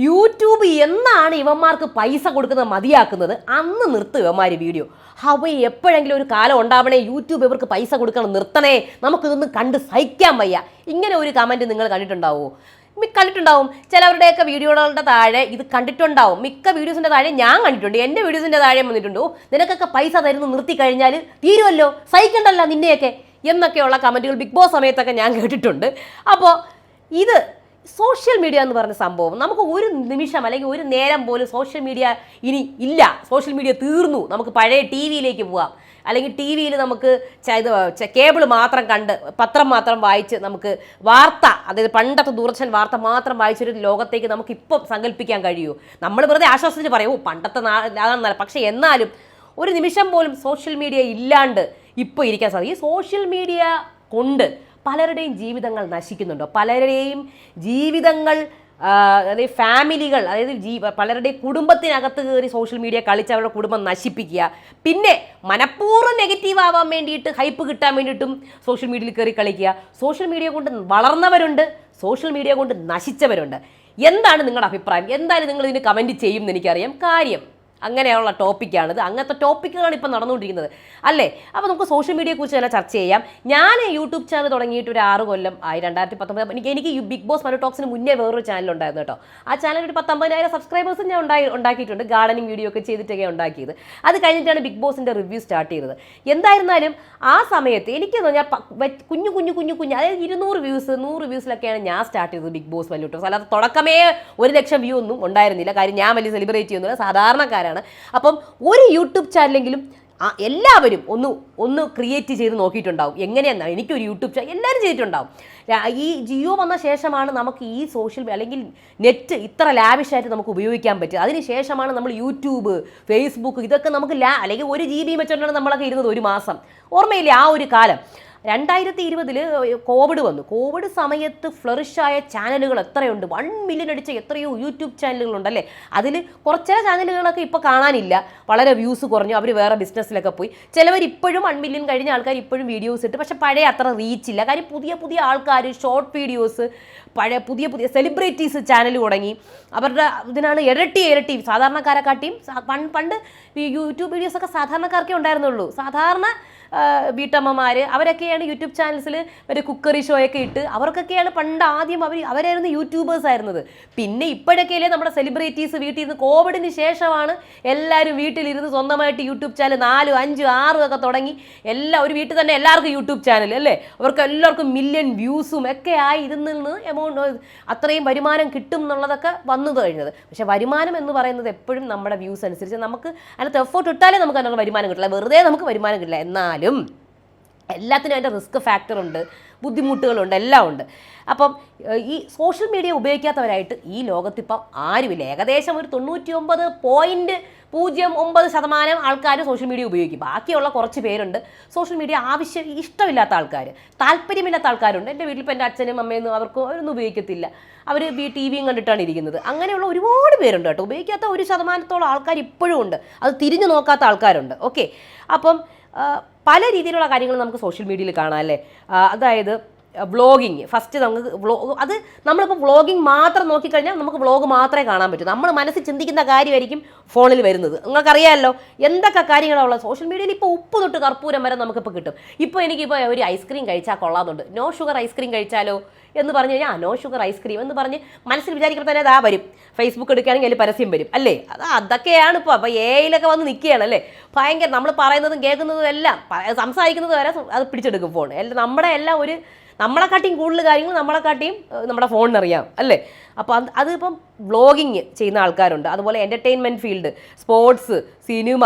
YouTube എന്നാണ് ഇവന്മാർക്ക് പൈസ കൊടുക്കുന്നത് മതിയാക്കുന്നത് അന്ന് നിർത്തും ഇവന്മാർ വീഡിയോ. അവ എപ്പോഴെങ്കിലും ഒരു കാലം ഉണ്ടാവണേ യൂട്യൂബ് ഇവർക്ക് പൈസ കൊടുക്കണം, നിർത്തണേ, നമുക്കിതൊന്നും കണ്ട് സഹിക്കാൻ വയ്യ. ഇങ്ങനെ ഒരു കമൻറ്റ് നിങ്ങൾ കണ്ടിട്ടുണ്ടാവുമോ? കണ്ടിട്ടുണ്ടാവും. ചിലവരുടെയൊക്കെ വീഡിയോകളുടെ താഴെ ഇത് കണ്ടിട്ടുണ്ടാവും. മിക്ക വീഡിയോസിൻ്റെ താഴെ ഞാൻ കണ്ടിട്ടുണ്ട്. എൻ്റെ വീഡിയോസിൻ്റെ താഴെ വന്നിട്ടുണ്ടോ നിനക്കൊക്കെ പൈസ തരുന്നു നിർത്തി കഴിഞ്ഞാൽ തീരുമല്ലോ, സഹിക്കണ്ടല്ലോ നിന്നെയൊക്കെ എന്നൊക്കെയുള്ള കമൻറ്റുകൾ ബിഗ് ബോസ് സമയത്തൊക്കെ ഞാൻ കേട്ടിട്ടുണ്ട്. അപ്പോൾ ഇത് സോഷ്യൽ മീഡിയ എന്ന് പറഞ്ഞ സംഭവം നമുക്ക് ഒരു നിമിഷം അല്ലെങ്കിൽ ഒരു നേരം പോലും സോഷ്യൽ മീഡിയ ഇനി ഇല്ല, സോഷ്യൽ മീഡിയ തീർന്നു, നമുക്ക് പഴയ ടി വിയിലേക്ക് പോവാം, അല്ലെങ്കിൽ ടി വിയിൽ നമുക്ക് കേബിൾ മാത്രം കണ്ട് പത്രം മാത്രം വായിച്ച് നമുക്ക് വാർത്ത, അതായത് പണ്ടത്തെ ദൂരദർശൻ വാർത്ത മാത്രം വായിച്ചൊരു ലോകത്തേക്ക് നമുക്ക് ഇപ്പം സങ്കല്പിക്കാൻ കഴിയുമോ? നമ്മൾ വെറുതെ ആശ്വാസിച്ച് പറയൂ പണ്ടത്തെ അതാണെന്നല്ല, പക്ഷേ എന്നാലും ഒരു നിമിഷം പോലും സോഷ്യൽ മീഡിയ ഇല്ലാണ്ട് ഇപ്പോൾ ഇരിക്കാൻ സാധിക്കും. ഈ സോഷ്യൽ മീഡിയ കൊണ്ട് പലരുടെയും ജീവിതങ്ങൾ നശിക്കുന്നുണ്ടോ? പലരുടെയും ജീവിതങ്ങൾ, അതായത് ഫാമിലികൾ, അതായത് പലരുടെയും കുടുംബത്തിനകത്ത് കയറി സോഷ്യൽ മീഡിയ കളിച്ച് അവരുടെ കുടുംബം നശിപ്പിക്കുക. പിന്നെ മനഃപൂർവ്വം നെഗറ്റീവ് ആവാൻ വേണ്ടിയിട്ട്, ഹൈപ്പ് കിട്ടാൻ വേണ്ടിയിട്ടും സോഷ്യൽ മീഡിയയിൽ കയറി കളിക്കുക. സോഷ്യൽ മീഡിയ കൊണ്ട് വളർന്നവരുണ്ട്, സോഷ്യൽ മീഡിയ കൊണ്ട് നശിച്ചവരുണ്ട്. എന്താണ് നിങ്ങളുടെ അഭിപ്രായം? എന്തായാലും നിങ്ങൾ ഇതിന് കമൻറ്റ് ചെയ്യും എന്ന് എനിക്കറിയാം. കാര്യം അങ്ങനെയുള്ള ടോപ്പിക്കാണിത്. അങ്ങനത്തെ ടോപ്പിക്കുകളാണ് ഇപ്പം നടന്നുകൊണ്ടിരിക്കുന്നത് അല്ലേ? അപ്പോൾ നമുക്ക് സോഷ്യൽ മീഡിയയെക്കുറിച്ച് തന്നെ ചർച്ച ചെയ്യാം. ഞാൻ യൂട്യൂബ് ചാനൽ തുടങ്ങിയിട്ട് ഒരു 6 കൊല്ലം ആയി. 2019 എനിക്ക് ബിഗ് ബോസ് മനു ടോക്സിന് മുന്നേ വേറൊരു ചാനലുണ്ടായിരുന്നു കേട്ടോ. ആ ചാനൽ ഒരു 19,000 സബ്സ്ക്രൈബേഴ്സ് ഞാൻ ഉണ്ടാക്കിയിട്ടുണ്ട്. ഗാർഡനിങ് വീഡിയോ ഒക്കെ ചെയ്തിട്ടൊക്കെ ഉണ്ടാക്കിയത്. അത് കഴിഞ്ഞിട്ടാണ് ബിഗ് ബോസിൻ്റെ റിവ്യൂ സ്റ്റാർട്ട് ചെയ്തത്. എന്തായിരുന്നാലും ആ സമയത്ത് എനിക്കെന്ന് പറഞ്ഞാൽ കുഞ്ഞു അതായത് 200 വ്യൂസ് 100 വ്യൂസിലൊക്കെയാണ് ഞാൻ സ്റ്റാർട്ട് ചെയ്തത് ബിഗ് ബോസ് മനു ടോക്സ്. അല്ലാതെ തുടക്കമേ 1,00,000 വ്യൂ ഒന്നും ഉണ്ടായിരുന്നില്ല. കാര്യം ഞാൻ വലിയ സെലിബ്രേറ്റ് ചെയ്യുന്നില്ല, സാധാരണക്കാരാണ്. അപ്പം ഒരു യൂട്യൂബ് ചാനലെങ്കിലും എല്ലാവരും ഒന്ന് ക്രിയേറ്റ് ചെയ്ത് നോക്കിയിട്ടുണ്ടാവും. എങ്ങനെയെന്നാണ് എനിക്കൊരു യൂട്യൂബ് ചാനൽ എല്ലാവരും ചെയ്തിട്ടുണ്ടാവും. ഈ ജിയോ വന്ന ശേഷമാണ് നമുക്ക് ഈ സോഷ്യൽ അല്ലെങ്കിൽ നെറ്റ് ഇത്ര ലാവിഷായിട്ട് നമുക്ക് ഉപയോഗിക്കാൻ പറ്റുക. അതിന് ശേഷമാണ് നമ്മൾ യൂട്യൂബ്, ഫേസ്ബുക്ക് ഇതൊക്കെ നമുക്ക് അല്ലെങ്കിൽ 1 GB വെച്ചുകൊണ്ടാണ് നമ്മളൊക്കെ ഇരുന്നത് ഒരു മാസം. ഓർമ്മയില്ലേ ആ ഒരു കാലം? 2020 കോവിഡ് വന്നു. കോവിഡ് സമയത്ത് ഫ്ലറിഷായ ചാനലുകൾ എത്രയുണ്ട്? 1 മില്യൺ അടിച്ച എത്രയോ യൂട്യൂബ് ചാനലുകളുണ്ടല്ലേ. അതിൽ ചില ചാനലുകളൊക്കെ ഇപ്പോൾ കാണാനില്ല, വളരെ വ്യൂസ് കുറഞ്ഞു, അവർ വേറെ ബിസിനസ്സിലൊക്കെ പോയി. ചിലവർ ഇപ്പോഴും 1 മില്യൺ കഴിഞ്ഞ ആൾക്കാർ ഇപ്പോഴും വീഡിയോസ് ഇട്ട്, പക്ഷെ പഴയ അത്ര റീച്ചില്ല. കാര്യം പുതിയ ആൾക്കാർ ഷോർട്ട് വീഡിയോസ്, പുതിയ സെലിബ്രിറ്റീസ് ചാനൽ തുടങ്ങി. അവരുടെ ഇതിനാണ് ഇരട്ടി സാധാരണക്കാരെക്കാട്ടിയും. പണ്ട് യൂട്യൂബ് വീഡിയോസൊക്കെ സാധാരണക്കാർക്കേ ഉണ്ടായിരുന്നുള്ളൂ. സാധാരണ വീട്ടമ്മമാർ അവരൊക്കെയാണ് യൂട്യൂബ് ചാനൽസിൽ ഒരു കുക്കറി ഷോയൊക്കെ ഇട്ട്, അവർക്കൊക്കെയാണ് പണ്ട് ആദ്യം അവരായിരുന്നു യൂട്യൂബേഴ്സ് ആയിരുന്നത്. പിന്നെ ഇപ്പോഴൊക്കെയല്ലേ നമ്മുടെ സെലിബ്രിറ്റീസ് വീട്ടിൽ നിന്ന്, കോവിഡിന് ശേഷമാണ് എല്ലാവരും വീട്ടിലിരുന്ന് സ്വന്തമായിട്ട് യൂട്യൂബ് ചാനൽ 4, 5, 6 ഒക്കെ തുടങ്ങി. ഒരു വീട്ടിൽ തന്നെ എല്ലാവർക്കും യൂട്യൂബ് ചാനൽ അല്ലേ. അവർക്ക് എല്ലാവർക്കും മില്യൺ വ്യൂസും ഒക്കെ ആയി. ഇതിൽ നിന്ന് അത്രയും വരുമാനം കിട്ടും എന്നുള്ളതൊക്കെ വന്നു കഴിഞ്ഞത്. പക്ഷെ വരുമാനം എന്ന് പറയുന്നത് എപ്പോഴും നമ്മുടെ വ്യൂസ് അനുസരിച്ച് നമുക്ക് അതിനകത്ത് എഫോർട്ട് ഇട്ടാലേ നമുക്ക് അതിനുള്ള വരുമാനം കിട്ടില്ല, വെറുതെ നമുക്ക് വരുമാനം കിട്ടില്ല. എന്നാൽ എല്ലാത്തിനും അതിൻ്റെ റിസ്ക് ഫാക്ടറുണ്ട്, ബുദ്ധിമുട്ടുകളുണ്ട്, എല്ലാം ഉണ്ട്. അപ്പം ഈ സോഷ്യൽ മീഡിയ ഉപയോഗിക്കാത്തവരായിട്ട് ഈ ലോകത്തിപ്പം ആരുമില്ല. ഏകദേശം ഒരു 99.09% ആൾക്കാർ സോഷ്യൽ മീഡിയ ഉപയോഗിക്കും. ബാക്കിയുള്ള കുറച്ച് പേരുണ്ട് സോഷ്യൽ മീഡിയ ഇഷ്ടമില്ലാത്ത ആൾക്കാർ, താല്പര്യമില്ലാത്ത ആൾക്കാരുണ്ട്. എൻ്റെ വീട്ടിൽ ഇപ്പോൾ എൻ്റെ അച്ഛനും അമ്മയൊന്നും അവരൊന്നും ഉപയോഗിക്കത്തില്ല. അവർ ടി വിയും കണ്ടിട്ടാണ് ഇരിക്കുന്നത്. അങ്ങനെയുള്ള ഒരുപാട് പേരുണ്ട് കേട്ടോ. ഉപയോഗിക്കാത്ത 1% ആൾക്കാർ ഇപ്പോഴും ഉണ്ട്. അത് തിരിഞ്ഞു നോക്കാത്ത ആൾക്കാരുണ്ട്. ഓക്കെ, അപ്പം പല രീതിയിലുള്ള കാര്യങ്ങൾ നമുക്ക് സോഷ്യൽ മീഡിയയിൽ കാണാം അല്ലേ. അതായത് വ്ളോഗിങ്, ഫസ്റ്റ് നമുക്ക് അത് നമ്മളിപ്പോൾ വ്ളോഗിങ് മാത്രം നോക്കിക്കഴിഞ്ഞാൽ നമുക്ക് വ്ളോഗ് മാത്രമേ കാണാൻ പറ്റൂ. നമ്മൾ മനസ്സിൽ ചിന്തിക്കുന്ന കാര്യമായിരിക്കും ഫോണിൽ വരുന്നത്. നിങ്ങൾക്കറിയാമല്ലോ എന്തൊക്കെ കാര്യങ്ങളാണ് ഉള്ളത് സോഷ്യൽ മീഡിയയിൽ. ഇപ്പോൾ ഉപ്പ് തൊട്ട് കർപ്പൂരം വരെ നമുക്കിപ്പോൾ കിട്ടും. ഇപ്പോൾ എനിക്കിപ്പോൾ ഒരു ഐസ്ക്രീം കഴിച്ചാൽ കൊള്ളാമെന്നുണ്ട്, നോ ഷുഗർ ഐസ്ക്രീം കഴിച്ചാലോ എന്ന് പറഞ്ഞു കഴിഞ്ഞാൽ നോ ഷുഗർ ഐസ്ക്രീം എന്ന് പറഞ്ഞ് മനസ്സിൽ വിചാരിക്കുമ്പോൾ തന്നെ അതാ വരും. ഫേസ്ബുക്ക് എടുക്കുകയാണെങ്കിൽ അതിൽ പരസ്യം വരും അല്ലേ. അതൊക്കെയാണ് ഇപ്പോൾ. അപ്പോൾ എയിലൊക്കെ വന്ന് നിൽക്കുകയാണ് അല്ലേ. ഭയങ്കര നമ്മൾ പറയുന്നതും കേൾക്കുന്നതും എല്ലാം, സംസാരിക്കുന്നത് വരെ അത് പിടിച്ചെടുക്കും ഫോൺ. നമ്മുടെ എല്ലാം നമ്മളെക്കാട്ടിയും കൂടുതൽ കാര്യങ്ങൾ നമ്മളെക്കാട്ടിയും നമ്മുടെ ഫോണിനറിയാം അല്ലേ. അപ്പോൾ അതിപ്പം വ്ളോഗിങ് ചെയ്യുന്ന ആൾക്കാരുണ്ട്. അതുപോലെ entertainment field, sports, cinema,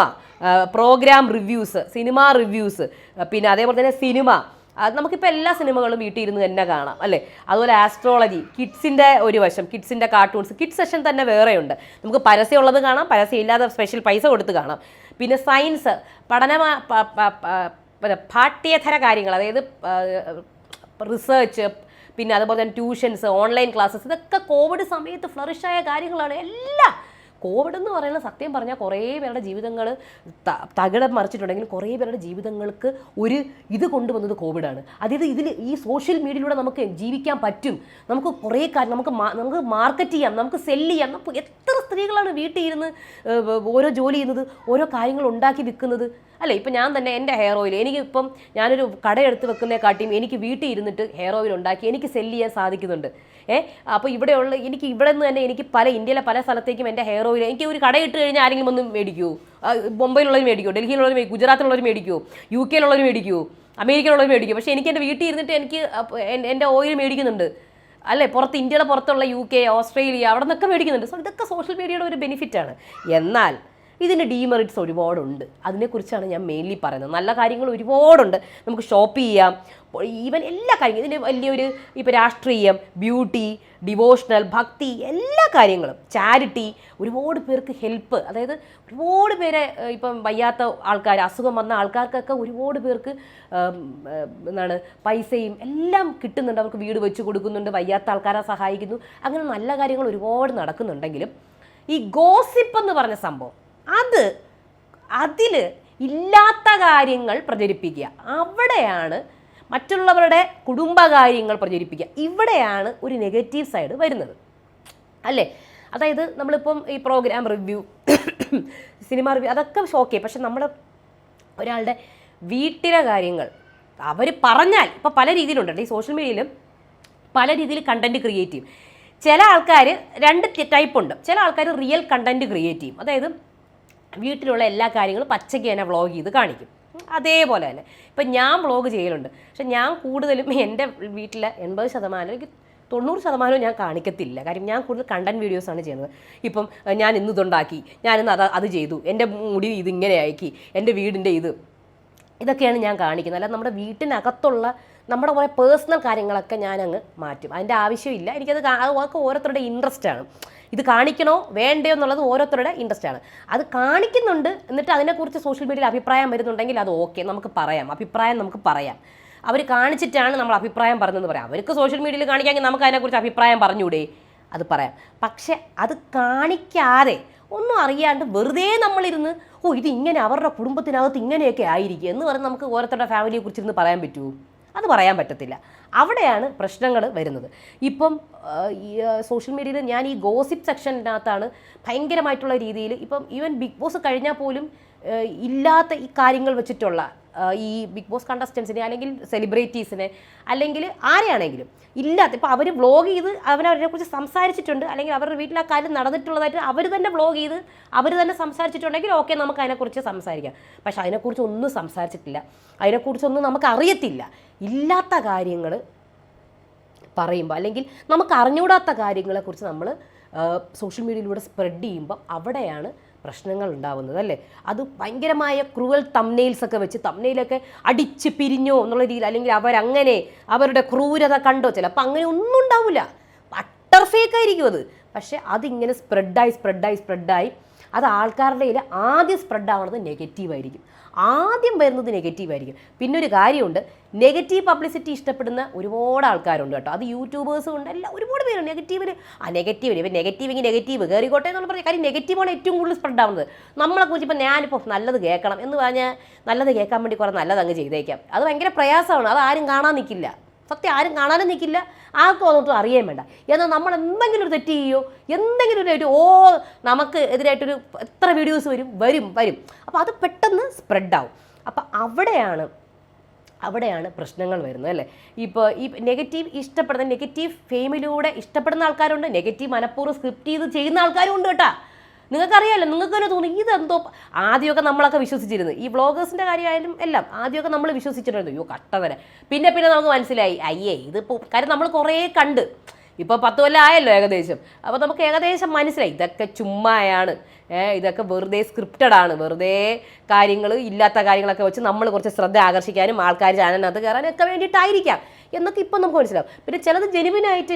programme reviews, cinema reviews, പിന്നെ അതേപോലെ തന്നെ സിനിമ. നമുക്കിപ്പോൾ എല്ലാ സിനിമകളും വീട്ടിൽ ഇരുന്ന് തന്നെ കാണാം അല്ലേ. അതുപോലെ ആസ്ട്രോളജി, കിഡ്സിൻ്റെ ഒരു വശം, കിഡ്സിൻ്റെ കാർട്ടൂൺസ്, കിഡ്സ് സെഷൻ തന്നെ വേറെയുണ്ട്. നമുക്ക് പരസ്യമുള്ളത് കാണാം, പരസ്യം ഇല്ലാതെ സ്പെഷ്യൽ പൈസ കൊടുത്ത് കാണാം. പിന്നെ സയൻസ്, പാഠ്യേതര കാര്യങ്ങൾ, അതായത് റിസർച്ച്, പിന്നെ അതുപോലെ തന്നെ ട്യൂഷൻസ്, ഓൺലൈൻ ക്ലാസ്സസ്, ഇതൊക്കെ കോവിഡ് സമയത്ത് ഫ്ലറിഷായ കാര്യങ്ങളാണ്. എല്ലാം കോവിഡ് എന്ന് പറയുന്നത് സത്യം പറഞ്ഞാൽ കുറേ പേരുടെ ജീവിതങ്ങൾ തകിടം മറിച്ചിട്ടുണ്ടെങ്കിൽ കുറേ പേരുടെ ജീവിതങ്ങൾക്ക് ഒരു ഇത് കൊണ്ടുവന്നത് കോവിഡാണ്. അതായത് ഈ സോഷ്യൽ മീഡിയയിലൂടെ നമുക്ക് ജീവിക്കാൻ പറ്റും, നമുക്ക് കുറേ കാര്യം നമുക്ക് മാർക്കറ്റ് ചെയ്യാം, നമുക്ക് സെല്ല് ചെയ്യാം. നമുക്ക് എത്ര സ്ത്രീകളാണ് വീട്ടിൽ ഇരുന്ന് ഓരോ ജോലി ചെയ്യുന്നത്, ഓരോ കാര്യങ്ങൾ ഉണ്ടാക്കി വിൽക്കുന്നത് അല്ലേ? ഇപ്പം ഞാൻ തന്നെ എൻ്റെ ഹെയർ ഓയിൽ എനിക്കിപ്പം ഞാനൊരു കടയെടുത്ത് വെക്കുന്നതിനെക്കാട്ടിയും എനിക്ക് വീട്ടിൽ ഇരുന്നിട്ട് ഹെയർ ഓയിൽ ഉണ്ടാക്കി എനിക്ക് സെല്ല് ചെയ്യാൻ സാധിക്കുന്നുണ്ട്. അപ്പോൾ എനിക്ക് ഇവിടെ നിന്ന് തന്നെ എനിക്ക് ഇന്ത്യയിലെ പല സ്ഥലത്തേക്കും എൻ്റെ ഹെയർ ഓയിൽ എനിക്ക് ഒരു കടയിട്ട് കഴിഞ്ഞാൽ ആരെങ്കിലും ഒന്ന് മേടിക്കുമോ? ബൊംബൈയിലുള്ളവർ മേടിക്കുമോ, ഡൽഹിയിലുള്ളവർ മേടിക്കും, ഗുജറാത്തിലുള്ളവർ മേടിക്കുമോ, UK മേടിക്കുമോ, അമേരിക്കയിലുള്ളവർ മേടിക്കും. പക്ഷേ എനിക്ക് എൻ്റെ വീട്ടിൽ ഇരുന്നിട്ട് എനിക്ക് എൻ്റെ ഓയിൽ മേടിക്കുന്നുണ്ട് അല്ലേ? ഇന്ത്യയുടെ പുറത്തുള്ള UK, ഓസ്ട്രേലിയ അവിടെ നിന്നൊക്കെ മേടിക്കുന്നുണ്ട്. സോ ഇതൊക്കെ സോഷ്യൽ മീഡിയയുടെ ഒരു ബെനിഫിറ്റാണ്. എന്നാൽ ഇതിന് ഡീമെറിറ്റ്സ് ഒരുപാടുണ്ട്. അതിനെക്കുറിച്ചാണ് ഞാൻ മെയിൻലി പറയുന്നത്. നല്ല കാര്യങ്ങൾ ഒരുപാടുണ്ട്, നമുക്ക് ഷോപ്പ് ചെയ്യാം, ഈവൻ എല്ലാ കാര്യങ്ങളും. ഇതിന് വലിയൊരു ഇപ്പോൾ രാഷ്ട്രീയം, ബ്യൂട്ടി, ഡിവോഷണൽ, ഭക്തി, എല്ലാ കാര്യങ്ങളും, ചാരിറ്റി, ഒരുപാട് പേർക്ക് ഹെൽപ്പ്. അതായത് ഒരുപാട് പേരെ ഇപ്പം വയ്യാത്ത ആൾക്കാർ, അസുഖം വന്ന ആൾക്കാർക്കൊക്കെ ഒരുപാട് പേർക്ക് പൈസയും എല്ലാം കിട്ടുന്നുണ്ട്. അവർക്ക് വീട് വെച്ച് കൊടുക്കുന്നുണ്ട്, വയ്യാത്ത ആൾക്കാരെ സഹായിക്കുന്നു. അങ്ങനെ നല്ല കാര്യങ്ങൾ ഒരുപാട് നടക്കുന്നുണ്ടെങ്കിലും ഈ ഗോസിപ്പ് എന്ന് പറഞ്ഞ സംഭവം അതിൽ ഇല്ലാത്ത കാര്യങ്ങൾ പ്രചരിപ്പിക്കുക, അവിടെയാണ് മറ്റുള്ളവരുടെ കുടുംബകാര്യങ്ങൾ പ്രചരിപ്പിക്കുക, ഇവിടെയാണ് ഒരു നെഗറ്റീവ് സൈഡ് വരുന്നത് അല്ലേ? അതായത് നമ്മളിപ്പം ഈ പ്രോഗ്രാം റിവ്യൂ, സിനിമ റിവ്യൂ അതൊക്കെ ഷോക്കേ. പക്ഷെ നമ്മുടെ ഒരാളുടെ വീട്ടിലെ കാര്യങ്ങൾ അവർ പറഞ്ഞാൽ ഇപ്പോൾ പല രീതിയിലുണ്ട്. ഈ സോഷ്യൽ മീഡിയയിലും പല രീതിയിൽ കണ്ടൻറ്റ് ക്രിയേറ്റ് ചെയ്യും. ചില ആൾക്കാർ രണ്ട് ടൈപ്പ് ഉണ്ട്. ചില ആൾക്കാർ റിയൽ കണ്ടൻറ്റ് ക്രിയേറ്റ് ചെയ്യും. അതായത് വീട്ടിലുള്ള എല്ലാ കാര്യങ്ങളും പച്ചയ്ക്ക് തന്നെ വ്ളോഗ് ചെയ്ത് കാണിക്കും. അതേപോലെ തന്നെ ഇപ്പം ഞാൻ വ്ളോഗ് ചെയ്യലുണ്ട്. പക്ഷെ ഞാൻ കൂടുതലും എൻ്റെ വീട്ടിലെ 80% എനിക്ക് 90% ഞാൻ കാണിക്കത്തില്ല. കാര്യം ഞാൻ കൂടുതൽ കണ്ടൻറ് വീഡിയോസാണ് ചെയ്യുന്നത്. ഇപ്പം ഞാൻ ഇതുണ്ടാക്കി, ഞാനിന്ന് അത് ചെയ്തു, എൻ്റെ മുടി ഇതിങ്ങനെ ആക്കി, എൻ്റെ വീടിൻ്റെ ഇതൊക്കെയാണ് ഞാൻ കാണിക്കുന്നത്. അല്ലാതെ നമ്മുടെ വീട്ടിനകത്തുള്ള നമ്മുടെ കുറേ പേഴ്സണൽ കാര്യങ്ങളൊക്കെ ഞാനങ്ങ് മാറ്റും. അതിൻ്റെ ആവശ്യമില്ല. അതൊക്കെ ഓരോരുത്തരുടെ ഇൻട്രസ്റ്റാണ്. ഇത് കാണിക്കണോ വേണ്ടയോ എന്നുള്ളത് ഓരോരുത്തരുടെ ഇൻട്രസ്റ്റാണ്. അത് കാണിക്കുന്നുണ്ട്, എന്നിട്ട് അതിനെക്കുറിച്ച് സോഷ്യൽ മീഡിയയിൽ അഭിപ്രായം വരുന്നുണ്ടെങ്കിൽ അത് ഓക്കെ, നമുക്ക് പറയാം, അഭിപ്രായം നമുക്ക് പറയാം. അവർ കാണിച്ചിട്ടാണ് നമ്മൾ അഭിപ്രായം പറഞ്ഞതെന്ന് പറയാം. അവർക്ക് സോഷ്യൽ മീഡിയയിൽ കാണിക്കാമെങ്കിൽ നമുക്ക് അതിനെക്കുറിച്ച് അഭിപ്രായം പറഞ്ഞൂടെ, അത് പറയാം. പക്ഷെ അത് കാണിക്കാതെ ഒന്നും അറിയാണ്ട് വെറുതെ നമ്മളിരുന്ന് ഇത് ഇങ്ങനെ അവരുടെ കുടുംബത്തിനകത്ത് ഇങ്ങനെയൊക്കെ ആയിരിക്കും എന്ന് പറഞ്ഞ് നമുക്ക് ഓരോരുത്തരുടെ ഫാമിലിയെ കുറിച്ചിരുന്ന് പറയാൻ പറ്റുമോ? അത് പറയാൻ പറ്റത്തില്ല. അവിടെയാണ് പ്രശ്നങ്ങൾ വരുന്നത്. ഇപ്പം സോഷ്യൽ മീഡിയയിൽ ഞാൻ ഈ ഗോസിപ്പ് സെക്ഷനകത്താണ് ഭയങ്കരമായിട്ടുള്ള രീതിയിൽ ഇപ്പം ഈവൻ ബിഗ് ബോസ് കഴിഞ്ഞാൽ പോലും ഇല്ലാത്ത ഈ കാര്യങ്ങൾ വെച്ചിട്ടുള്ള ഈ ബിഗ് ബോസ് കണ്ടസ്റ്റൻസിനെ അല്ലെങ്കിൽ സെലിബ്രിറ്റീസിനെ അല്ലെങ്കിൽ ആരെയാണെങ്കിലും ഇല്ലാത്ത ഇപ്പോൾ അവർ വ്ളോഗ് ചെയ്ത് അവരവരെക്കുറിച്ച് സംസാരിച്ചിട്ടുണ്ട്, അല്ലെങ്കിൽ അവരുടെ വീട്ടിൽ ആ കാര്യം നടന്നിട്ടുള്ളതായിട്ട് അവർ തന്നെ വ്ളോഗ് ചെയ്ത് അവർ തന്നെ സംസാരിച്ചിട്ടുണ്ടെങ്കിൽ ഓക്കെ, നമുക്ക് അതിനെക്കുറിച്ച് സംസാരിക്കാം. പക്ഷെ അതിനെക്കുറിച്ച് ഒന്നും സംസാരിച്ചിട്ടില്ല, അതിനെക്കുറിച്ചൊന്നും നമുക്ക് അറിയത്തില്ല. ഇല്ലാത്ത കാര്യങ്ങൾ പറയുമ്പോൾ അല്ലെങ്കിൽ നമുക്ക് അറിഞ്ഞുകൂടാത്ത കാര്യങ്ങളെക്കുറിച്ച് നമ്മൾ സോഷ്യൽ മീഡിയയിലൂടെ സ്പ്രെഡ് ചെയ്യുമ്പോൾ അവിടെയാണ് പ്രശ്നങ്ങൾ ഉണ്ടാവുന്നത് അല്ലേ? അത് ഭയങ്കരമായ ക്രൂവൽ തംനെയിൽസൊക്കെ വെച്ച് തംനെയിലൊക്കെ അടിച്ച് പിരിഞ്ഞോ എന്നുള്ള രീതിയിൽ, അല്ലെങ്കിൽ അവരുടെ ക്രൂരത കണ്ടോ, ചിലപ്പോൾ അങ്ങനെ ഒന്നും ഉണ്ടാവില്ല, അട്ടർ ഫേക്ക് ആയിരിക്കും അത്. പക്ഷേ അതിങ്ങനെ സ്പ്രെഡായി അത് ആൾക്കാരുടെ കയ്യിൽ ആദ്യം സ്പ്രെഡ് ആവുന്നത് നെഗറ്റീവായിരിക്കും. ആദ്യം വരുന്നത് നെഗറ്റീവായിരിക്കും. പിന്നെ ഒരു കാര്യമുണ്ട്, നെഗറ്റീവ് പബ്ലിസിറ്റി ഇഷ്ടപ്പെടുന്ന ഒരുപാട് ആൾക്കാരുണ്ട് കേട്ടോ. അത് യൂട്യൂബേഴ്സും ഉണ്ട്, എല്ലാം ഒരുപാട് പേരുണ്ട് നെഗറ്റീവിന്. ഇപ്പം നെഗറ്റീവ് കയറിക്കോട്ടെ എന്നുള്ള പറഞ്ഞ കാര്യം. നെഗറ്റീവാണ് ഏറ്റവും കൂടുതൽ സ്പ്രെഡ് ആവുന്നത്. നമ്മളെക്കുറിച്ച് ഇപ്പം ഞാനിപ്പോൾ നല്ലത് കേൾക്കണം എന്ന് പറഞ്ഞാൽ നല്ലത് കേൾക്കാൻ വേണ്ടി കുറേ നല്ലത് അങ്ങ് ചെയ്തേക്കാം. അത് ഭയങ്കര പ്രയാസമാണ്. അത് ആരും കാണാൻ നിൽക്കില്ല, സത്യം ആരും കാണാനും നിൽക്കില്ല, ആർക്കും അതൊന്നും അറിയാൻ വേണ്ട. എന്നാൽ നമ്മൾ എന്തെങ്കിലും ഒരു തെറ്റ് ചെയ്യോ, എന്തെങ്കിലും ഒരു നമുക്ക് എതിരായിട്ടൊരു എത്ര വീഡിയോസ് വരും. അപ്പോൾ അത് പെട്ടെന്ന് സ്പ്രെഡാവും. അപ്പോൾ അവിടെയാണ് പ്രശ്നങ്ങൾ വരുന്നത് അല്ലേ? ഇപ്പോൾ ഈ നെഗറ്റീവ് ഫെയിമിലൂടെ ഇഷ്ടപ്പെടുന്ന ആൾക്കാരുണ്ട്, നെഗറ്റീവ് മനഃപൂർവ്വം സ്ക്രിപ്റ്റ് ചെയ്ത് ചെയ്യുന്ന ആൾക്കാരും ഉണ്ട് കേട്ടോ. നിങ്ങൾക്കറിയാമല്ലോ, നിങ്ങൾക്ക് തന്നെ തോന്നി ഇതെന്തോ. ആദ്യമൊക്കെ നമ്മളൊക്കെ വിശ്വസിച്ചിരുന്നു, ഈ വ്ളോഗേഴ്സിൻ്റെ കാര്യമായാലും എല്ലാം ആദ്യമൊക്കെ നമ്മൾ വിശ്വസിച്ചിട്ടുണ്ടായിരുന്നു, അയ്യോ കഷ്ടവരെ. പിന്നെ നമുക്ക് മനസ്സിലായി ഇതിപ്പോൾ കാര്യം നമ്മൾ കുറേ കണ്ട്, ഇപ്പോൾ 10 കൊല്ലം ആയല്ലോ ഏകദേശം. അപ്പോൾ നമുക്ക് ഏകദേശം മനസ്സിലായി ഇതൊക്കെ ചുമ്മായാണ്, ഇതൊക്കെ വെറുതെ സ്ക്രിപ്റ്റഡ് ആണ്, വെറുതെ ഇല്ലാത്ത കാര്യങ്ങളൊക്കെ വെച്ച് നമ്മൾ കുറച്ച് ശ്രദ്ധ ആകർഷിക്കാനും ആൾക്കാർ ചാനലിനകത്ത് കയറാനും ഒക്കെ വേണ്ടിയിട്ടായിരിക്കാം എന്നൊക്കെ ഇപ്പം നമുക്ക് മനസ്സിലാവും. പിന്നെ ചിലത് ജെനുവിനായിട്ട്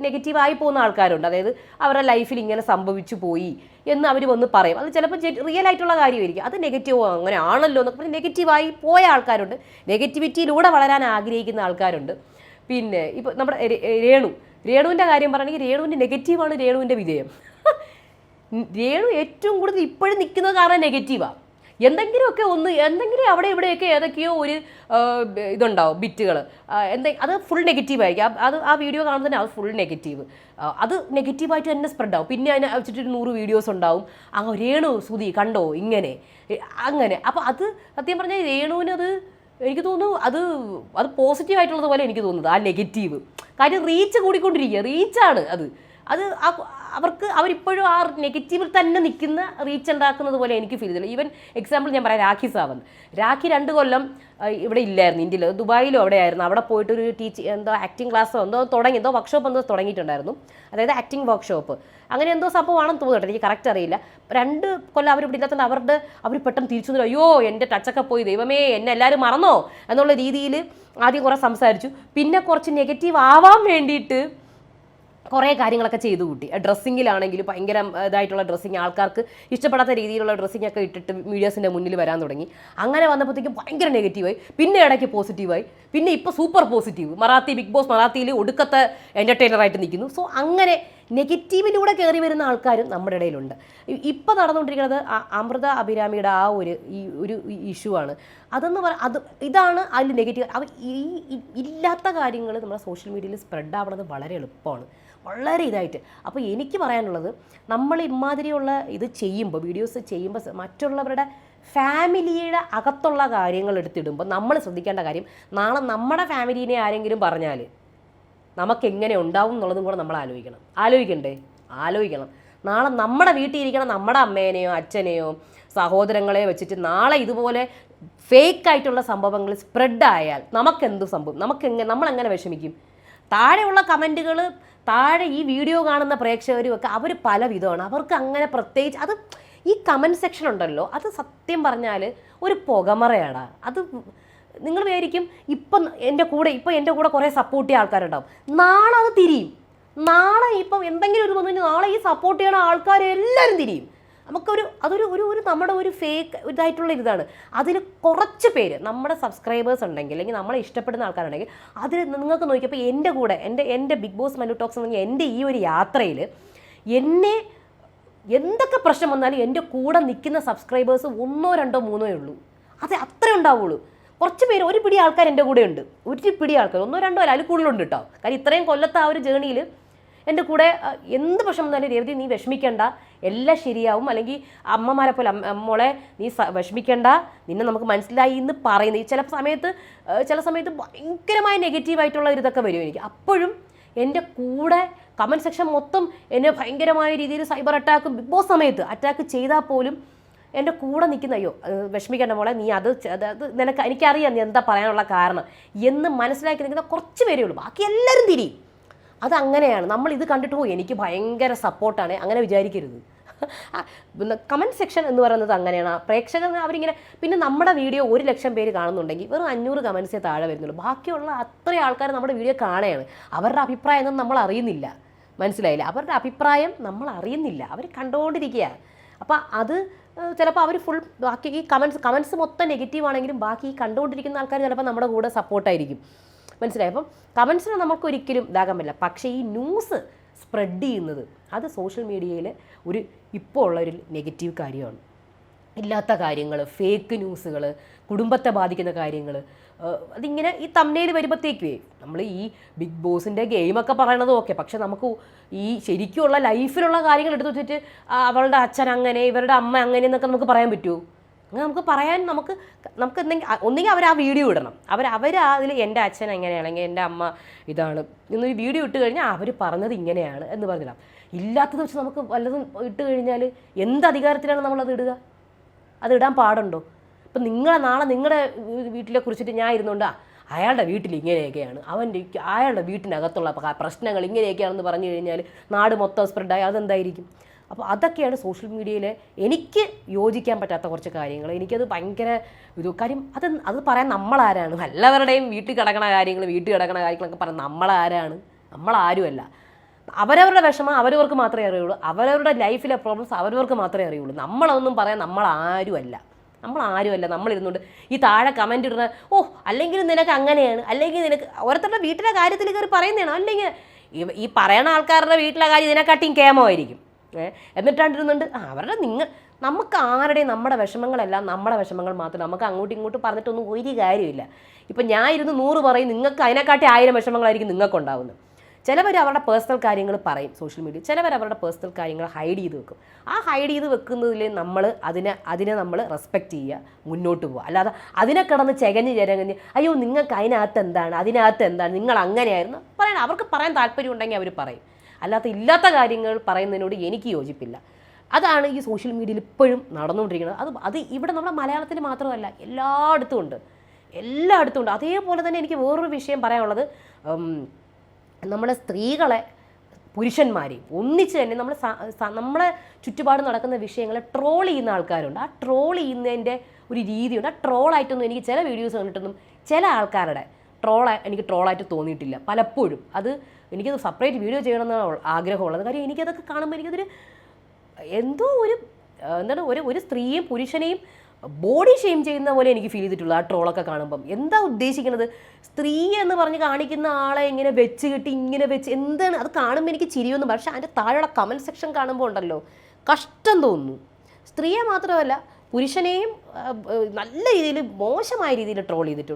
നെഗറ്റീവായി പോകുന്ന ആൾക്കാരുണ്ട്. അതായത് അവരുടെ ലൈഫിൽ ഇങ്ങനെ സംഭവിച്ചു പോയി എന്ന് അവർ വന്ന് പറയും. അത് ചിലപ്പോൾ റിയൽ ആയിട്ടുള്ള കാര്യമായിരിക്കും, അത് നെഗറ്റീവോ അങ്ങനെ ആണല്ലോ എന്നൊക്കെ പറഞ്ഞ് നെഗറ്റീവായി പോയ ആൾക്കാരുണ്ട്, നെഗറ്റിവിറ്റിയിലൂടെ വളരാൻ ആഗ്രഹിക്കുന്ന ആൾക്കാരുണ്ട്. പിന്നെ ഇപ്പോൾ നമ്മുടെ രേണുവിൻ്റെ കാര്യം പറയുകയാണെങ്കിൽ രേണുവിൻ്റെ നെഗറ്റീവാണ് രേണുവിൻ്റെ വിജയം. രേണു ഏറ്റവും കൂടുതൽ ഇപ്പോഴും നിൽക്കുന്നത് കാരണം നെഗറ്റീവാണ്. എന്തെങ്കിലും അവിടെ ഇവിടെയൊക്കെ ഏതൊക്കെയോ ഒരു ഇതുണ്ടാവും ബിറ്റുകൾ, അത് ഫുൾ നെഗറ്റീവായിരിക്കും. അത് ആ വീഡിയോ കാണുമ്പോൾ തന്നെ അത് ഫുൾ നെഗറ്റീവ്, അത് നെഗറ്റീവായിട്ട് തന്നെ സ്പ്രെഡ് ആവും. പിന്നെ അതിനെ വെച്ചിട്ട് 100 വീഡിയോസ് ഉണ്ടാവും, രേണു സുധി കണ്ടോ ഇങ്ങനെ അങ്ങനെ. അപ്പോൾ അത് സത്യം പറഞ്ഞാൽ രേണുവിനത് എനിക്ക് തോന്നുന്നു അത് പോസിറ്റീവായിട്ടുള്ളത് പോലെ എനിക്ക് തോന്നുന്നത് ആ നെഗറ്റീവ്. കാര്യം റീച്ച് കൂടിക്കൊണ്ടിരിക്കുക, റീച്ചാണ് അവരിപ്പോഴും ആ നെഗറ്റീവിൽ തന്നെ നിൽക്കുന്ന റീച്ച് ഉണ്ടാക്കുന്നത് പോലെ എനിക്ക് ഫീൽ ചെയ്തില്ല. ഈവൻ എക്സാമ്പിൾ ഞാൻ പറയാം, രാഖി സാവന്ത്. രാഖി 2 കൊല്ലം ഇവിടെ ഇല്ലായിരുന്നു, ഇന്ത്യയിൽ ദുബായിലും അവിടെയായിരുന്നു. അവിടെ പോയിട്ട് ഒരു ആക്ടിങ് ക്ലാസ്സോ എന്തോ വർക്ക്ഷോപ്പ് തുടങ്ങിയിട്ടുണ്ടായിരുന്നു, അതായത് ആക്ടിങ് വർക്ക്ഷോപ്പ്. അങ്ങനെ എന്തോ സംഭവമാണെന്ന് തോന്നുന്നുണ്ട്, എനിക്ക് കറക്റ്റ് അറിയില്ല. 2 കൊല്ലം അവരിവിടെ ഇല്ലാത്തതുകൊണ്ട് അവർ പെട്ടെന്ന് തിരിച്ചു വന്നു, അയ്യോ എൻ്റെ ടച്ചൊക്കെ പോയി, ദൈവമേ എന്നെ എല്ലാവരും മറന്നോ എന്നുള്ള രീതിയിൽ ആദ്യം കുറേ സംസാരിച്ചു. പിന്നെ കുറച്ച് നെഗറ്റീവ് ആവാൻ വേണ്ടിയിട്ട് കുറേ കാര്യങ്ങളൊക്കെ ചെയ്തു കൂട്ടി. ഡ്രസ്സിങ്ങിലാണെങ്കിലും ഭയങ്കര ഇതായിട്ടുള്ള ഡ്രസ്സിങ്, ആൾക്കാർക്ക് ഇഷ്ടപ്പെടാത്ത രീതിയിലുള്ള ഡ്രസ്സിങ് ഒക്കെ ഇട്ടിട്ട് മീഡിയാസിൻ്റെ മുന്നിൽ വരാൻ തുടങ്ങി. അങ്ങനെ വന്നപ്പോഴത്തേക്കും ഭയങ്കര നെഗറ്റീവായി, പിന്നെ ഇടയ്ക്ക് പോസിറ്റീവായി, പിന്നെ ഇപ്പോൾ സൂപ്പർ പോസിറ്റീവ്. ബിഗ് ബോസ് മറാത്തിയിൽ ഒടുക്കത്തെ എൻ്റർടൈനറായിട്ട് നിൽക്കുന്നു. സോ അങ്ങനെ നെഗറ്റീവിലൂടെ കയറി വരുന്ന ആൾക്കാരും നമ്മുടെ ഇടയിലുണ്ട്. ഇപ്പോൾ നടന്നുകൊണ്ടിരിക്കുന്നത് അമൃത അഭിരാമിയുടെ ആ ഒരു ഇഷ്യൂ ആണ്. ഇതാണ് അതിൽ നെഗറ്റീവ്. ഇല്ലാത്ത കാര്യങ്ങൾ നമ്മുടെ സോഷ്യൽ മീഡിയയിൽ സ്പ്രെഡ് ആവുന്നത് വളരെ എളുപ്പമാണ്, വളരെ ഇതായിട്ട്. അപ്പോൾ എനിക്ക് പറയാനുള്ളത്, നമ്മൾ ഇമാതിരിയുള്ള ഇത് ചെയ്യുമ്പോൾ, വീഡിയോസ് ചെയ്യുമ്പോൾ മറ്റുള്ളവരുടെ ഫാമിലിയുടെ അകത്തുള്ള കാര്യങ്ങൾ എടുത്തിടുമ്പോൾ നമ്മൾ ശ്രദ്ധിക്കേണ്ട കാര്യം, നാളെ നമ്മുടെ ഫാമിലീനെ ആരെങ്കിലും പറഞ്ഞാൽ നമുക്കെങ്ങനെ ഉണ്ടാവും എന്നുള്ളതും കൂടെ നമ്മൾ ആലോചിക്കണം. നാളെ നമ്മുടെ വീട്ടിൽ ഇരിക്കണം നമ്മുടെ അമ്മേനെയോ അച്ഛനെയോ സഹോദരങ്ങളെയോ വെച്ചിട്ട് നാളെ ഇതുപോലെ ഫേക്കായിട്ടുള്ള സംഭവങ്ങൾ സ്പ്രെഡായാൽ നമുക്കെന്ത് സംഭവം, നമ്മളെങ്ങനെ വിഷമിക്കും? താഴെയുള്ള കമൻറ്റുകൾ, താഴെ ഈ വീഡിയോ കാണുന്ന പ്രേക്ഷകരും ഒക്കെ അവർ പല വിധമാണ്. അവർക്ക് അങ്ങനെ പ്രത്യേകിച്ച് ഈ കമൻറ്റ് സെക്ഷൻ ഉണ്ടല്ലോ, അത് സത്യം പറഞ്ഞാൽ ഒരു പുകമറയാണ്. നിങ്ങൾ വിചാരിക്കും ഇപ്പം എൻ്റെ കൂടെ കുറേ സപ്പോർട്ട് ചെയ്യുന്ന ആൾക്കാരുണ്ടാവും, നാളെ അത് തിരിയും. നാളെ ഇപ്പം എന്തെങ്കിലും ഒരു വന്നു, നാളെ ഈ സപ്പോർട്ട് ചെയ്യുന്ന ആൾക്കാരെല്ലാവരും തിരിയും. അതൊരു നമ്മുടെ ഒരു ഫേക്ക് ഇതായിട്ടുള്ള ഇതാണ്. അതിൽ കുറച്ച് പേര് നമ്മുടെ സബ്സ്ക്രൈബേഴ്സ് ഉണ്ടെങ്കിൽ, അല്ലെങ്കിൽ നമ്മളെ ഇഷ്ടപ്പെടുന്ന ആൾക്കാരുണ്ടെങ്കിൽ, അതിൽ നിങ്ങൾക്ക് നോക്കിയപ്പോൾ എൻ്റെ ബിഗ് ബോസ് മല്ലു ടോക്സ് എന്ന് പറഞ്ഞാൽ എൻ്റെ ഈ ഒരു യാത്രയിൽ എന്നെ എന്തൊക്കെ പ്രശ്നം വന്നാലും എൻ്റെ കൂടെ നിൽക്കുന്ന സബ്സ്ക്രൈബേഴ്സ് 1, 2, 3 ഉള്ളൂ. അത്രേ ഉണ്ടാവുള്ളൂ. കുറച്ച് പേര്, ഒരു പിടി ആൾക്കാർ എൻ്റെ കൂടെ ഉണ്ട്, 1 പിടി ആൾക്കാർ, 1, 2 അല്ല അതിൽ കൂടുതലുണ്ട് കേട്ടോ. കാര്യം ഇത്രയും കൊല്ലത്തെ ആ ഒരു ജേണിയിൽ എൻ്റെ കൂടെ എന്ത് പ്രശ്നം വന്നാലും രേവതി നീ വിഷമിക്കേണ്ട, എല്ലാം ശരിയാവും, അല്ലെങ്കിൽ അമ്മമാരെ പോലെ മോളെ നീ വിഷമിക്കേണ്ട, നിന്നെ നമുക്ക് മനസ്സിലായി എന്ന് പറയുന്നത്. ചില സമയത്ത് ഭയങ്കരമായ നെഗറ്റീവായിട്ടുള്ള ഒരു ഇതൊക്കെ വരും എനിക്ക്. അപ്പോഴും എൻ്റെ കൂടെ കമൻറ്റ് സെക്ഷൻ മൊത്തം എന്നെ ഭയങ്കരമായ രീതിയിൽ സൈബർ ബിഗ് ബോസ് സമയത്ത് അറ്റാക്ക് ചെയ്താൽ പോലും എൻ്റെ കൂടെ നിൽക്കുന്ന, അയ്യോ വിഷമിക്കേണ്ട മോളെ, നീ അത് എനിക്കറിയാം നീ എന്താ പറയാനുള്ള കാരണം എന്ന് മനസ്സിലാക്കി നിൽക്കുന്ന കുറച്ച് പേരേ ഉള്ളൂ, ബാക്കി എല്ലാവരും തിരിയും. അതങ്ങനെയാണ്. നമ്മൾ ഇത് കണ്ടിട്ട് പോയി എനിക്ക് ഭയങ്കര സപ്പോർട്ടാണ് അങ്ങനെ വിചാരിക്കരുത്. കമൻറ്റ് സെക്ഷൻ എന്ന് പറയുന്നത് അങ്ങനെയാണ്. പ്രേക്ഷകർ അവരിങ്ങനെ, പിന്നെ നമ്മുടെ വീഡിയോ 1 ലക്ഷം പേര് കാണുന്നുണ്ടെങ്കിൽ വെറും 500 കമൻറ്റ്സേ താഴെ വരുന്നുള്ളൂ. ബാക്കിയുള്ള അത്രയും ആൾക്കാർ നമ്മുടെ വീഡിയോ കാണുകയാണ്. അവരുടെ അഭിപ്രായം ഒന്നും നമ്മൾ അറിയുന്നില്ല, മനസ്സിലായില്ല? അവരുടെ അഭിപ്രായം നമ്മൾ അറിയുന്നില്ല, അവർ കണ്ടുകൊണ്ടിരിക്കുക. അപ്പോൾ അത് ചിലപ്പോൾ അവർ ബാക്കി ഈ കമൻറ്റ്സ് മൊത്തം നെഗറ്റീവ് ആണെങ്കിലും ബാക്കി ഈ കണ്ടുകൊണ്ടിരിക്കുന്ന ആൾക്കാർ ചിലപ്പോൾ നമ്മുടെ കൂടെ സപ്പോർട്ടായിരിക്കും, മനസ്സിലായി? അപ്പം കമൻസിന് നമുക്ക് ഒരിക്കലും ഇതാകാൻ പറ്റില്ല. പക്ഷേ ഈ ന്യൂസ് സ്പ്രെഡ് ചെയ്യുന്നത് അത് സോഷ്യൽ മീഡിയയിൽ ഇപ്പോൾ ഉള്ളൊരു നെഗറ്റീവ് കാര്യമാണ്. ഇല്ലാത്ത കാര്യങ്ങൾ, ഫേക്ക് ന്യൂസുകൾ, കുടുംബത്തെ ബാധിക്കുന്ന കാര്യങ്ങൾ, അതിങ്ങനെ ഈ തംബ്നെയിൽ വരുമ്പോഴത്തേക്കുവേ നമ്മൾ ഈ ബിഗ് ബോസിൻ്റെ ഗെയിമൊക്കെ പറയണതും ഓക്കെ, പക്ഷെ നമുക്ക് ഈ ശരിക്കുള്ള ലൈഫിലുള്ള കാര്യങ്ങൾ എടുത്ത് വെച്ചിട്ട് അവളുടെ അച്ഛൻ അങ്ങനെ, ഇവരുടെ അമ്മ അങ്ങനെ എന്നൊക്കെ നമുക്ക് പറയാൻ പറ്റുമോ? അങ്ങനെ നമുക്ക് പറയാൻ നമുക്ക് ഒന്നെങ്കിൽ അവർ ആ വീഡിയോ ഇടണം, അവർ അതിൽ എൻ്റെ അച്ഛൻ എങ്ങനെയാണെങ്കിൽ എൻ്റെ അമ്മ ഇതാണ് എന്നൊരു വീഡിയോ ഇട്ട് കഴിഞ്ഞാൽ അവർ പറഞ്ഞത് ഇങ്ങനെയാണ് എന്ന് പറഞ്ഞിടാം. ഇല്ലാത്തത് വെച്ച് നമുക്ക് വല്ലതും ഇട്ട് കഴിഞ്ഞാൽ എന്ത് അധികാരത്തിലാണ് നമ്മളത് ഇടുക? അത് ഇടാൻ പാടുണ്ടോ? ഇപ്പം നാളെ നിങ്ങളുടെ വീട്ടിലെ കുറിച്ചിട്ട് ഞാൻ ഇരുന്നുകൊണ്ട് അയാളുടെ വീട്ടിൽ ഇങ്ങനെയൊക്കെയാണ്, അയാളുടെ വീട്ടിനകത്തുള്ള പ്രശ്നങ്ങൾ ഇങ്ങനെയൊക്കെയാണെന്ന് പറഞ്ഞു കഴിഞ്ഞാൽ നാട് മൊത്തം സ്പ്രെഡായി അതെന്തായിരിക്കും? അപ്പോൾ അതൊക്കെയാണ് സോഷ്യൽ മീഡിയയിൽ എനിക്ക് യോജിക്കാൻ പറ്റാത്ത കുറച്ച് കാര്യങ്ങൾ. എനിക്കത് ഭയങ്കര കാര്യം അത് പറയാൻ നമ്മളാരാണ്? എല്ലാവരുടെയും വീട്ടിൽ കിടക്കണ കാര്യങ്ങളൊക്കെ പറയാൻ നമ്മളാരാണ്? നമ്മളാരുമല്ല. അവരവരുടെ വിഷമം അവരവർക്ക് മാത്രമേ അറിയുള്ളൂ, അവരവരുടെ ലൈഫിലെ പ്രോബ്ലംസ് അവരവർക്ക് മാത്രമേ അറിയുള്ളൂ. നമ്മളതൊന്നും പറയാൻ നമ്മളാരുമല്ല. നമ്മളിരുന്നുകൊണ്ട് ഈ താഴെ കമൻറ്റ് ഇടുന്ന അല്ലെങ്കിൽ നിനക്ക് അങ്ങനെയാണ്, അല്ലെങ്കിൽ നിനക്ക് ഓരോരുത്തരുടെ വീട്ടിലെ കാര്യത്തിൽ കയറി പറയുന്നതാണ്, അല്ലെങ്കിൽ ഈ പറയണ ആൾക്കാരുടെ വീട്ടിലെ കാര്യം ഇതിനെക്കാട്ടിയും കേമമായിരിക്കും. എന്നിട്ടാണ്ടിരുന്നുണ്ട് അവരുടെ നമുക്ക് ആരുടെയും നമ്മുടെ വിഷമങ്ങളെല്ലാം നമ്മുടെ വിഷമങ്ങൾ മാത്രം, നമുക്ക് അങ്ങോട്ടും ഇങ്ങോട്ടും പറഞ്ഞിട്ടൊന്നും ഒരു കാര്യമില്ല. ഇപ്പം ഞാൻ ഇരുന്ന് 100 പറയും, നിങ്ങൾക്ക് അതിനെക്കാട്ടി 1000 വിഷമങ്ങളായിരിക്കും നിങ്ങൾക്കുണ്ടാവുന്നത്. ചിലവർ അവരുടെ പേഴ്സണൽ കാര്യങ്ങൾ പറയും സോഷ്യൽ മീഡിയ, ചിലവർ അവരുടെ പേഴ്സണൽ കാര്യങ്ങൾ ഹൈഡ് ചെയ്ത് വെക്കും. ആ ഹൈഡ് ചെയ്ത് വെക്കുന്നതിൽ നമ്മൾ അതിനെ നമ്മൾ റെസ്പെക്റ്റ് ചെയ്യുക, മുന്നോട്ട് പോവുക. അല്ലാതെ അതിനെ കിടന്ന് ചെകഞ്ഞ് അയ്യോ നിങ്ങൾക്ക് അതിനകത്ത് എന്താണ് നിങ്ങൾ അങ്ങനെയായിരുന്നു പറയണം. അവർക്ക് പറയാൻ താല്പര്യം ഉണ്ടെങ്കിൽ അവർ പറയും. അല്ലാത്ത ഇല്ലാത്ത കാര്യങ്ങൾ പറയുന്നതിനോട് എനിക്ക് യോജിപ്പില്ല. അതാണ് ഈ സോഷ്യൽ മീഡിയയിൽ ഇപ്പോഴും നടന്നുകൊണ്ടിരിക്കുന്നത്. അത് ഇവിടെ നമ്മുടെ മലയാളത്തിൽ മാത്രമല്ല, എല്ലായിടത്തും ഉണ്ട്. അതേപോലെ തന്നെ എനിക്ക് വേറൊരു വിഷയം പറയാനുള്ളത്, നമ്മുടെ സ്ത്രീകളെ പുരുഷന്മാരെയും ഒന്നിച്ച് തന്നെ നമ്മളെ ചുറ്റുപാട് നടക്കുന്ന വിഷയങ്ങളെ ട്രോൾ ചെയ്യുന്ന ആൾക്കാരുണ്ട്. ആ ട്രോൾ ചെയ്യുന്നതിൻ്റെ ഒരു രീതിയുണ്ട്. ആ ട്രോളായിട്ടൊന്നും എനിക്ക് ചില വീഡിയോസ് കണ്ടിട്ടൊന്നും ചില ആൾക്കാരുടെ എനിക്ക് ട്രോളായിട്ട് തോന്നിയിട്ടില്ല പലപ്പോഴും. എനിക്കത് സെപ്പറേറ്റ് വീഡിയോ ചെയ്യണമെന്നാണ് ആഗ്രഹമുള്ളത്. കാര്യം എനിക്കതൊക്കെ കാണുമ്പോൾ എനിക്കതൊരു എന്തോ ഒരു സ്ത്രീയും പുരുഷനെയും ബോഡി ഷെയിം ചെയ്യുന്ന പോലെ എനിക്ക് ഫീൽ ചെയ്തിട്ടുള്ളൂ ആ ട്രോളൊക്കെ കാണുമ്പം. എന്താ ഉദ്ദേശിക്കുന്നത്? സ്ത്രീ എന്ന് പറഞ്ഞ് കാണിക്കുന്ന ആളെ ഇങ്ങനെ ഇങ്ങനെ വെച്ച് എന്താണ് അത് കാണുമ്പോൾ എനിക്ക് ചിരിയൊന്നും. പക്ഷേ അതിൻ്റെ താഴെയുള്ള കമൻറ്റ് സെക്ഷൻ കാണുമ്പോൾ ഉണ്ടല്ലോ കഷ്ടം തോന്നുന്നു. സ്ത്രീയെ മാത്രമല്ല പുരുഷനെയും നല്ല രീതിയിൽ മോശമായ രീതിയിൽ ട്രോൾ ചെയ്തിട്ടു.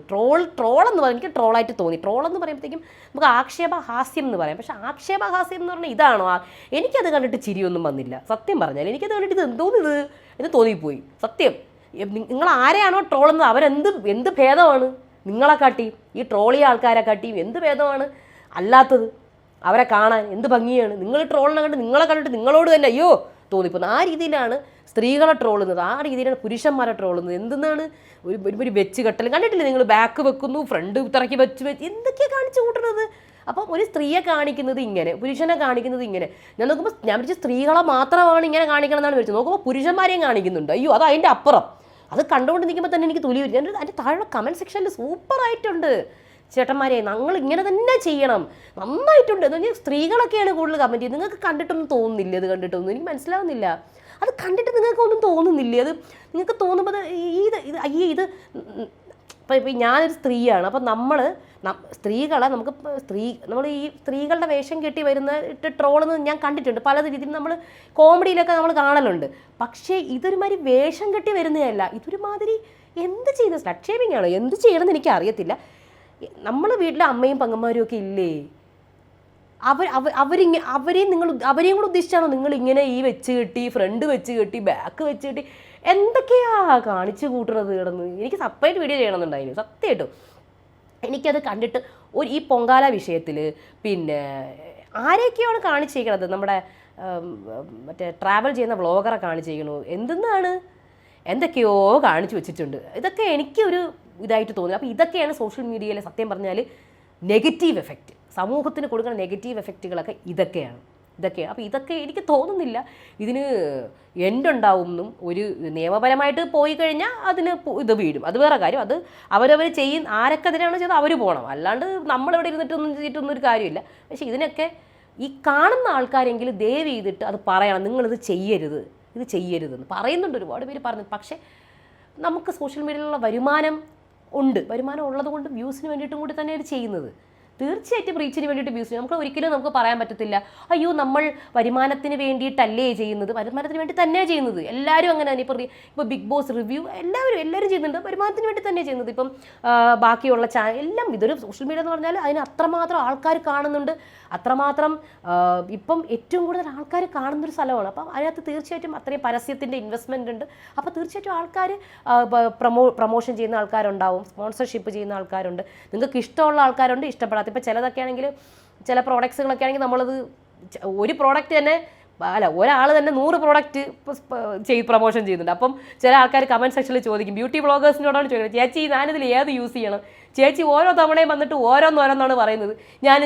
ട്രോളെന്ന് പറഞ്ഞാൽ എനിക്ക് ട്രോളായിട്ട് തോന്നി. ട്രോളെന്ന് പറയുമ്പോഴത്തേക്കും നമുക്ക് ആക്ഷേപഹാസ്യം എന്ന് പറയാം. പക്ഷേ ആക്ഷേപഹാസ്യം എന്ന് പറഞ്ഞാൽ ഇതാണോ? എനിക്കത് കണ്ടിട്ട് ചിരിയൊന്നും വന്നില്ല സത്യം പറഞ്ഞാൽ. എനിക്കത് കണ്ടിട്ട് എന്തോന്നിത് എന്ന് തോന്നിപ്പോയി സത്യം. നിങ്ങൾ ആരെയാണോ ട്രോളുന്നത് എന്ത് ഭേദമാണ് നിങ്ങളെ കാട്ടി, ഈ ട്രോളിയ ആൾക്കാരെ കാട്ടിയും എന്ത് ഭേദമാണ് അല്ലാത്തത്? അവരെ കാണാൻ എന്ത് ഭംഗിയാണ്. നിങ്ങൾ ട്രോളിനെ നിങ്ങളെ കണ്ടിട്ട് നിങ്ങളോട് തന്നെ അയ്യോ തോന്നിപ്പോകുന്നത്. ആ രീതിയിലാണ് സ്ത്രീകളെ ട്രോളുന്നത്, ആ രീതിയിലാണ് പുരുഷന്മാരെ ട്രോളുന്നത്. എന്തെന്നാണ് ഒരു വെച്ച് കെട്ടൽ കണ്ടിട്ടില്ലേ നിങ്ങൾ? ബാക്ക് വെക്കുന്നു, ഫ്രണ്ട് തിറക്കി വെച്ച് എന്തൊക്കെയാണ് കാണിച്ചു കൂട്ടുന്നത്. അപ്പം ഒരു സ്ത്രീയെ കാണിക്കുന്നത് ഇങ്ങനെ, പുരുഷനെ കാണിക്കുന്നത് ഇങ്ങനെ. ഞാൻ നോക്കുമ്പോൾ ഞാൻ വിളിച്ച സ്ത്രീകളെ മാത്രമാണ് ഇങ്ങനെ കാണിക്കണം എന്നാണ് വിളിച്ചത്. നോക്കുമ്പോൾ പുരുഷന്മാരെയും കാണിക്കുന്നുണ്ട്. അയ്യോ അത് അതിൻ്റെ അപ്പുറം. അത് കണ്ടുകൊണ്ട് നിൽക്കുമ്പോൾ തന്നെ എനിക്ക് തൊലി വരും. അതിൻ്റെ താഴെ കമൻറ്റ് സെക്ഷനിൽ സൂപ്പറായിട്ടുണ്ട്. ചേട്ടന്മാരെ ഞങ്ങൾ ഇങ്ങനെ തന്നെ ചെയ്യണം, നന്നായിട്ടുണ്ട് എന്ന് പറഞ്ഞാൽ സ്ത്രീകളൊക്കെയാണ് കൂടുതൽ കമൻറ്റ് ചെയ്യുന്നത്. നിങ്ങൾക്ക് കണ്ടിട്ടൊന്നും തോന്നുന്നില്ല? ഇത് കണ്ടിട്ടൊന്നും എനിക്ക് മനസ്സിലാവുന്നില്ല. അത് കണ്ടിട്ട് നിങ്ങൾക്കൊന്നും തോന്നുന്നില്ലേ? അത് നിങ്ങൾക്ക് തോന്നുമ്പോൾ ഇത് ഇപ്പം ഞാനൊരു സ്ത്രീയാണ്. അപ്പം സ്ത്രീകളെ നമ്മൾ ഈ സ്ത്രീകളുടെ വേഷം കെട്ടി വരുന്ന ട്രോളെന്ന് ഞാൻ കണ്ടിട്ടുണ്ട് പല രീതിയിൽ. നമ്മൾ കോമഡിയിലൊക്കെ നമ്മൾ കാണലുണ്ട്. പക്ഷേ ഇതൊരുമാതിരി വേഷം കെട്ടി വരുന്നതല്ല. ഇതൊരുമാതിരി എന്ത് ചെയ്യുന്നത് സ്ലട്ട് ഷേമിംഗ് ആണോ എന്ത് ചെയ്യണമെന്ന് എനിക്ക് അറിയത്തില്ല. നമ്മൾ വീട്ടിലെ അമ്മയും പെങ്ങന്മാരും ഒക്കെ ഇല്ലേ, അവരെയും കൂടെ ഉദ്ദേശിച്ചാണോ നിങ്ങൾ ഇങ്ങനെ ഈ വെച്ച് കെട്ടി, ഫ്രണ്ട് വെച്ച് കെട്ടി, ബാക്ക് വെച്ച് കെട്ടി എന്തൊക്കെയാ കാണിച്ചു കൂട്ടുന്നത് കിടന്ന്? എനിക്ക് സെപ്പറേറ്റ് വീഡിയോ ചെയ്യണമെന്നുണ്ടായിരുന്നു സത്യമായിട്ടും. എനിക്കത് കണ്ടിട്ട് ഈ പൊങ്കാല വിഷയത്തിൽ പിന്നെ ആരെയൊക്കെയാണ് കാണിച്ചിരിക്കണത്? നമ്മുടെ മറ്റേ ട്രാവൽ ചെയ്യുന്ന വ്ളോഗറെ കാണിച്ചിരിക്കണു. എന്തൊക്കെയോ കാണിച്ചു വെച്ചിട്ടുണ്ട്. ഇതൊക്കെ എനിക്കൊരു ഇതായിട്ട് തോന്നി. അപ്പോൾ ഇതൊക്കെയാണ് സോഷ്യൽ മീഡിയയിലെ സത്യം പറഞ്ഞാൽ നെഗറ്റീവ് എഫക്റ്റ്, സമൂഹത്തിന് കൊടുക്കുന്ന നെഗറ്റീവ് എഫക്റ്റുകളൊക്കെ ഇതൊക്കെയാണ്. അപ്പോൾ ഇതൊക്കെ എനിക്ക് തോന്നുന്നില്ല ഇതിന് എൻഡുണ്ടാവുമെന്നും. ഒരു നിയമപരമായിട്ട് പോയി കഴിഞ്ഞാൽ അതിന് ഇത് വീഴും, അത് വേറെ കാര്യം. അത് അവരവർ ആരൊക്കെ ഇതിനാണ് ചെയ്തത് അവർ പോകണം. അല്ലാണ്ട് നമ്മളിവിടെ ചെയ്തിട്ടൊന്നും ഒരു കാര്യമില്ല. പക്ഷേ ഇതിനൊക്കെ ഈ കാണുന്ന ആൾക്കാരെങ്കിലും ദയവ് ചെയ്തിട്ട് അത് പറയണം, നിങ്ങളിത് ചെയ്യരുതെന്ന് പറയുന്നുണ്ട്. ഒരുപാട് പേര് പറഞ്ഞു. പക്ഷേ നമുക്ക് സോഷ്യൽ മീഡിയയിലുള്ള വരുമാനം ഉള്ളത് കൊണ്ട് വ്യൂസിന് വേണ്ടിയിട്ടും കൂടി തന്നെയാണ് ചെയ്യുന്നത്. തീർച്ചയായിട്ടും റീച്ചിന് വേണ്ടിയിട്ട് വ്യൂസിന് നമുക്ക് പറയാൻ പറ്റത്തില്ല അയ്യോ നമ്മൾ വരുമാനത്തിന് വേണ്ടിയിട്ടല്ലേ ചെയ്യുന്നത്. വരുമാനത്തിന് വേണ്ടി തന്നെയാണ് ചെയ്യുന്നത്. എല്ലാവരും അങ്ങനെ തന്നെ. ഇപ്പോൾ ബിഗ് ബോസ് റിവ്യൂ എല്ലാവരും ചെയ്യുന്നുണ്ട്, വരുമാനത്തിന് വേണ്ടി തന്നെ ചെയ്യുന്നത്. ഇപ്പം ബാക്കിയുള്ള ചാനൽ എല്ലാം ഇതൊരു സോഷ്യൽ മീഡിയ എന്ന് പറഞ്ഞാൽ അതിന് അത്രമാത്രം ആൾക്കാർ കാണുന്നുണ്ട്, അത്രമാത്രം ഇപ്പം ഏറ്റവും കൂടുതൽ ആൾക്കാർ കാണുന്നൊരു സ്ഥലമാണ്. അപ്പം അതിനകത്ത് തീർച്ചയായിട്ടും അത്രയും പരസ്യത്തിൻ്റെ ഇൻവെസ്റ്റ്മെൻ്റ് ഉണ്ട്. അപ്പോൾ തീർച്ചയായിട്ടും ആൾക്കാർ പ്രൊമോഷൻ ചെയ്യുന്ന ആൾക്കാരുണ്ടാവും, സ്പോൺസർഷിപ്പ് ചെയ്യുന്ന ആൾക്കാരുണ്ട്, നിങ്ങൾക്ക് ഇഷ്ടമുള്ള ആൾക്കാരുണ്ട്, ഇഷ്ടപ്പെടാത്ത. ഇപ്പോൾ ചിലതൊക്കെ ആണെങ്കിൽ ചില പ്രോഡക്ട്സുകളൊക്കെ ആണെങ്കിൽ നമ്മളത് ഒരു പ്രോഡക്റ്റ് തന്നെ ഒരാൾ തന്നെ 100 പ്രോഡക്റ്റ് പ്രൊമോഷൻ ചെയ്യുന്നുണ്ട്. അപ്പം ചില ആൾക്കാർ കമൻറ്റ് സെക്ഷനിൽ ചോദിക്കും, ബ്യൂട്ടി വ്ളോഗേഴ്സിനോടാണ് ചോദിക്കുന്നത്, ചേച്ചി ഞാനിതിൽ ഏത് യൂസ് ചെയ്യണം? ചേച്ചി ഓരോ തവണയും വന്നിട്ട് ഓരോന്നോരോന്നാണ് പറയുന്നത്.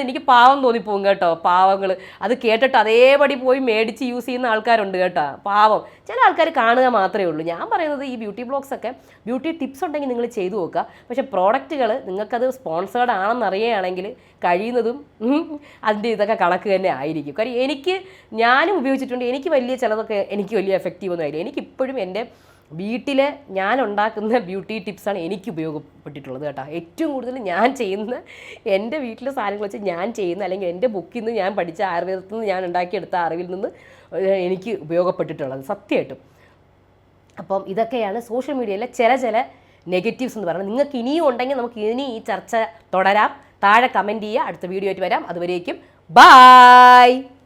എനിക്ക് പാവം തോന്നിപ്പോകും കേട്ടോ. പാവങ്ങൾ അത് കേട്ടിട്ട് അതേപടി പോയി മേടിച്ച് യൂസ് ചെയ്യുന്ന ആൾക്കാരുണ്ട് കേട്ടോ. പാവം ചില ആൾക്കാർ കാണുക മാത്രമേ ഉള്ളൂ. ഞാൻ പറയുന്നത് ഈ ബ്യൂട്ടി ബ്ലോഗ്സൊക്കെ ബ്യൂട്ടി ടിപ്സ് ഉണ്ടെങ്കിൽ നിങ്ങൾ ചെയ്തു നോക്കുക. പക്ഷേ പ്രോഡക്റ്റുകൾ നിങ്ങൾക്കത് സ്പോൺസേർഡ് ആണെന്ന് അറിയുകയാണെങ്കിൽ കഴിയുന്നതും അതിൻ്റെ ഇതൊക്കെ കണക്ക് തന്നെ ആയിരിക്കും. കാര്യം ഞാനും ഉപയോഗിച്ചിട്ടുണ്ട്. എനിക്ക് വലിയ ചിലതൊക്കെ എനിക്ക് വലിയ എഫക്റ്റീവ് ഒന്നും ആയില്ല. എനിക്കിപ്പോഴും എൻ്റെ വീട്ടിൽ ഞാൻ ഉണ്ടാക്കുന്ന ബ്യൂട്ടി ടിപ്സാണ് എനിക്ക് ഉപയോഗപ്പെട്ടിട്ടുള്ളത് കേട്ടോ. ഏറ്റവും കൂടുതൽ ഞാൻ ചെയ്യുന്ന എൻ്റെ വീട്ടിലെ സാധനങ്ങൾ വെച്ച് ഞാൻ ചെയ്യുന്ന, അല്ലെങ്കിൽ എൻ്റെ ബുക്കിൽ നിന്ന് ഞാൻ പഠിച്ച ആയുർവേദത്തിൽ നിന്ന് ഞാൻ ഉണ്ടാക്കിയെടുത്ത അറിവിൽ നിന്ന് എനിക്ക് ഉപയോഗപ്പെട്ടിട്ടുള്ളത് സത്യമായിട്ടും. അപ്പം ഇതൊക്കെയാണ് സോഷ്യൽ മീഡിയയിലെ ചില നെഗറ്റീവ്സ് എന്ന് പറയുന്നത്. നിങ്ങൾക്ക് ഇനിയും ഉണ്ടെങ്കിൽ നമുക്ക് ഇനി ഈ ചർച്ച തുടരാം. താഴെ കമൻറ്റ് ചെയ്യുക. അടുത്ത വീഡിയോ ആയിട്ട് വരാം. അതുവരേക്കും ബായ്.